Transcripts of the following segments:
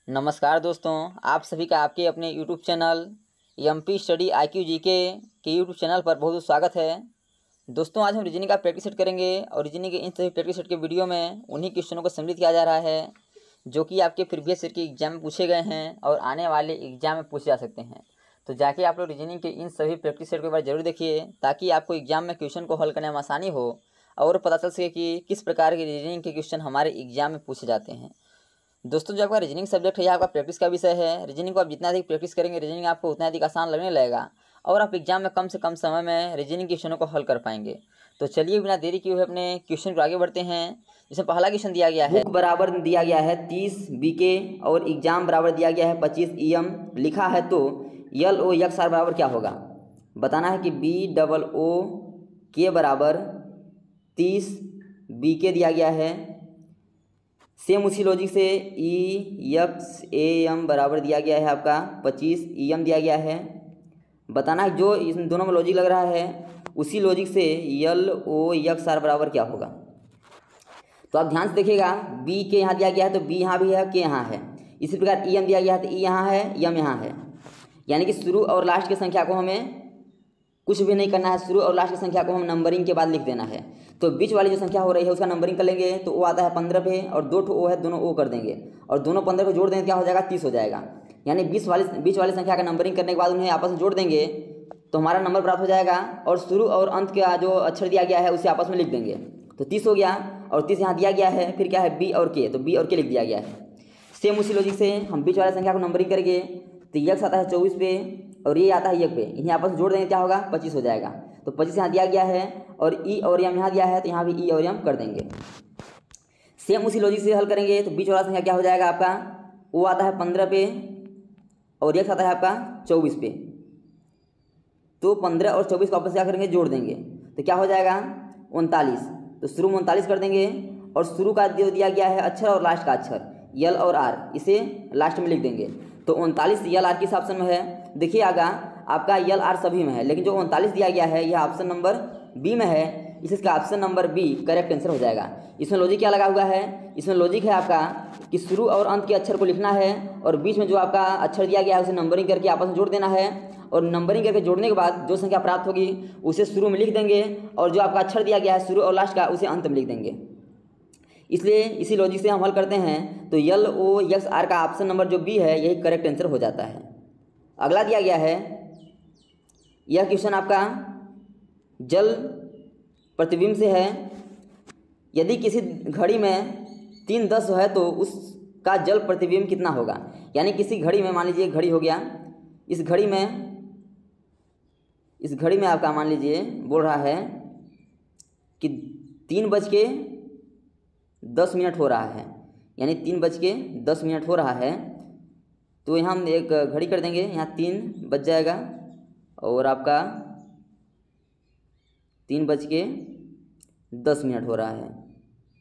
नमस्कार दोस्तों, आप सभी का आपके अपने YouTube channel MP study IQ GK के YouTube चैनल पर बहुत बहुत स्वागत है। दोस्तों, आज हम रीजनिंग का प्रैक्टिस सेट करेंगे और रीजनिंग के इन सभी प्रैक्टिस सेट के वीडियो में उन्हीं क्वेश्चनों को सम्मिलित किया जा रहा है जो कि आपके प्रीवियस ईयर के एग्जाम में पूछे गए हैं और आने वाले एग्जाम में पूछे जा सकते हैं। तो जाके आप लोग रीजनिंग के इन सभी प्रैक्टिस सेट के बारे जरूर देखिए ताकि आपको एग्जाम में क्वेश्चन को हल करने में आसानी हो और पता चल सके कि किस प्रकार के रीजनिंग के क्वेश्चन हमारे एग्जाम में पूछे जाते हैं। दोस्तों, जो आपका रीजनिंग सब्जेक्ट है यह आपका प्रैक्टिस का विषय है। रीजनिंग को आप जितना अधिक प्रैक्टिस करेंगे रीजनिंग आपको उतना अधिक आसान लगने लगेगा और आप एग्जाम में कम से कम समय में रीजनिंग क्वेश्चनों को हल कर पाएंगे। तो चलिए बिना देरी किए हुए अपने क्वेश्चन को आगे बढ़ते हैं। जिसमें पहला क्वेश्चन दिया गया है, बुक बराबर दिया गया है 30 BK और एग्जाम बराबर दिया गया है 25 EM लिखा है, तो LOXR बराबर क्या होगा। बताना है कि BOOK बराबर 30 BK दिया गया है। सेम उसी लॉजिक से EXAM बराबर दिया गया है आपका 25 EM दिया गया है। बताना है जो इन दोनों में लॉजिक लग रहा है उसी लॉजिक से LOXR बराबर क्या होगा। तो आप ध्यान से देखिएगा, B के यहाँ दिया गया है तो B यहाँ भी है, K यहाँ है। इसी प्रकार EM दिया गया है तो E यहाँ है, M यहाँ है। यानी कि शुरू और लास्ट की संख्या को हमें कुछ भी नहीं करना है, शुरू और लास्ट की संख्या को हम नंबरिंग के बाद लिख देना है। तो बीच वाली जो संख्या हो रही है उसका नंबरिंग कर लेंगे तो वो आता है 15 पे और 2 O है, दोनों O कर देंगे और दोनों 15 को जोड़ देंगे क्या हो जाएगा 30 हो जाएगा। यानी बीच वाली संख्या का नंबरिंग करने के बाद उन्हें आपस में जोड़ देंगे तो हमारा नंबर प्राप्त हो जाएगा और शुरू और अंत का जो अक्षर दिया गया है उसे आपस में लिख देंगे तो 30 हो गया। और 30 यहाँ दिया गया है, फिर क्या है B और K, तो B और K लिख दिया गया है। सेम उसी लॉजिक से हम बीच वाली संख्या को नंबरिंग करेंगे तो X आता है 24 पे और ये आता है 1 पे, इन्हें आपस में जोड़ देंगे क्या होगा 25 हो जाएगा। तो 25 यहाँ दिया गया है और E और M यहाँ दिया है तो यहाँ भी E और M कर देंगे। सेम उसी लॉजिक से हल करेंगे तो बीच वाला संख्या क्या हो जाएगा आपका, वो आता है 15 पे और X आता है आपका 24 पे। तो 15 और 24 को आपस में क्या करेंगे जोड़ देंगे तो क्या हो जाएगा 39। तो शुरू में 39 कर देंगे और शुरू का जो दिया गया है अक्षर और लास्ट का अक्षर L और R इसे लास्ट में लिख देंगे। तो 39 LR किस ऑप्शन में है, देखिए आगा आपका LR सभी में है, लेकिन जो 39 दिया गया है यह ऑप्शन नंबर B में है, इसका option number B correct answer हो जाएगा। इसमें लॉजिक क्या लगा हुआ है, इसमें लॉजिक है आपका कि शुरू और अंत के अक्षर को लिखना है और बीच में जो आपका अक्षर दिया गया है उसे नंबरिंग करके आपस में जोड़ देना है और नंबरिंग करके जोड़ने के बाद जो संख्या प्राप्त होगी उसे शुरू में लिख देंगे और जो आपका अक्षर दिया गया है शुरू और लास्ट का उसे अंत में लिख देंगे। इसलिए इसी लॉजिक से हम हल करते हैं तो LOXR का ऑप्शन नंबर जो B है यही करेक्ट आंसर हो जाता है। अगला दिया गया है, यह क्वेश्चन आपका जल प्रतिबिंब से है। यदि किसी घड़ी में 3:10 है तो उसका जल प्रतिबिंब कितना होगा। यानी किसी घड़ी में मान लीजिए घड़ी हो गया, इस घड़ी में आपका मान लीजिए बोल रहा है कि 3:10 हो रहा है, यानी 3:10 हो रहा है। तो यहाँ हम एक घड़ी कर देंगे, यहाँ 3 बज जाएगा और आपका 3:10 हो रहा है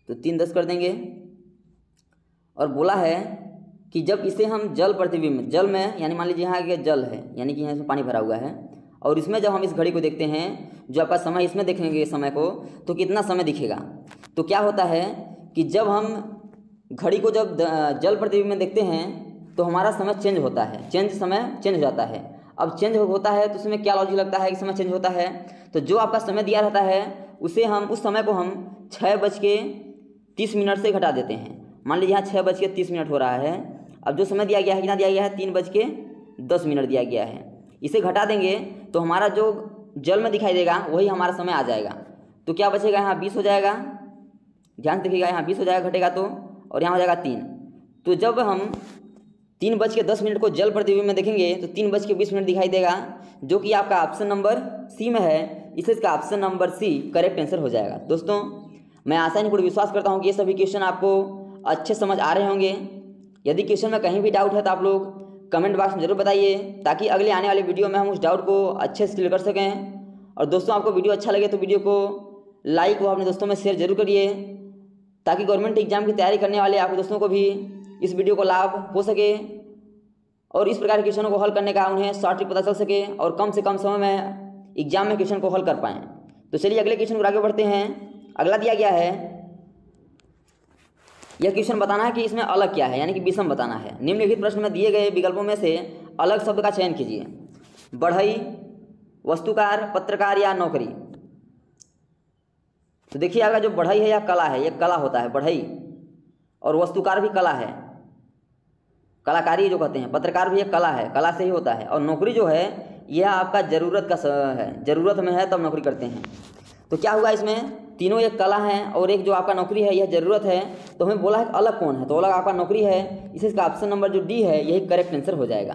तो 3:10 कर देंगे। और बोला है कि जब इसे हम जल प्रतिबिंब जल में, यानी मान लीजिए यहाँ के जल है यानी कि यहाँ इसमें पानी भरा हुआ है और इसमें जब हम इस घड़ी को देखते हैं जो आपका समय इसमें देखेंगे समय को तो कितना समय दिखेगा। तो क्या होता है कि जब हम घड़ी को जब जल प्रतिबिंब में देखते हैं तो हमारा समय चेंज होता है, समय चेंज हो जाता है। अब चेंज होता है तो उसमें क्या लॉजिक लगता है कि समय चेंज होता है, तो जो आपका समय दिया रहता है उस समय को हम 6:30 से घटा देते हैं। मान लीजिए यहाँ 6:30 हो रहा है, अब जो समय दिया गया है कितना दिया गया है 3:10 दिया गया है, इसे घटा देंगे तो हमारा जो जल में दिखाई देगा वही हमारा समय आ जाएगा। तो क्या बचेगा, यहाँ 20 हो जाएगा। ध्यान से देखिएगा, यहाँ 20 हो जाएगा घटेगा तो, और यहाँ हो जाएगा 3। तो जब हम 3:10 को जल प्रतिबिंब में देखेंगे तो 3:20 दिखाई देगा जो कि आपका ऑप्शन नंबर C में है, इससे इसका option number C correct answer हो जाएगा। दोस्तों, मैं आशा नहीं पूरी विश्वास करता हूँ कि ये सभी क्वेश्चन आपको अच्छे समझ आ रहे होंगे। यदि क्वेश्चन में कहीं भी डाउट है तो आप लोग कमेंट बॉक्स में जरूर बताइए ताकि अगले आने वाले वीडियो में हम उस डाउट को अच्छे से क्लियर कर सकें। और दोस्तों, आपको वीडियो अच्छा लगे तो वीडियो को लाइक व अपने दोस्तों में शेयर जरूर करिए ताकि गवर्नमेंट एग्जाम की तैयारी करने वाले आपके दोस्तों को भी इस वीडियो को लाभ हो सके और इस प्रकार के क्वेश्चनों को हल करने का उन्हें शॉर्ट ट्रिक पता चल सके और कम से कम समय में एग्जाम में क्वेश्चन को हल कर पाएँ। तो चलिए अगले क्वेश्चन को आगे बढ़ते हैं। अगला दिया गया है यह क्वेश्चन बताना है कि इसमें अलग क्या है, यानी कि विषम बताना है। निम्नलिखित प्रश्न में दिए गए विकल्पों में से अलग शब्द का चयन कीजिए। बढ़ई, वस्तुकार, पत्रकार या नौकरी। तो देखिए अगर जो बढ़ई है या कला है, यह कला होता है बढ़ई, और वस्तुकार भी कला है, कलाकारी जो कहते हैं। पत्रकार भी एक कला है, कला से ही होता है। और नौकरी जो है यह आपका ज़रूरत का है, ज़रूरत में है तब नौकरी करते हैं। तो क्या हुआ इसमें, तीनों एक कला है और एक जो आपका नौकरी है यह ज़रूरत है। तो हमें बोला है अलग कौन है, तो अलग आपका नौकरी है। इसका ऑप्शन नंबर जो डी है यही करेक्ट आंसर हो जाएगा।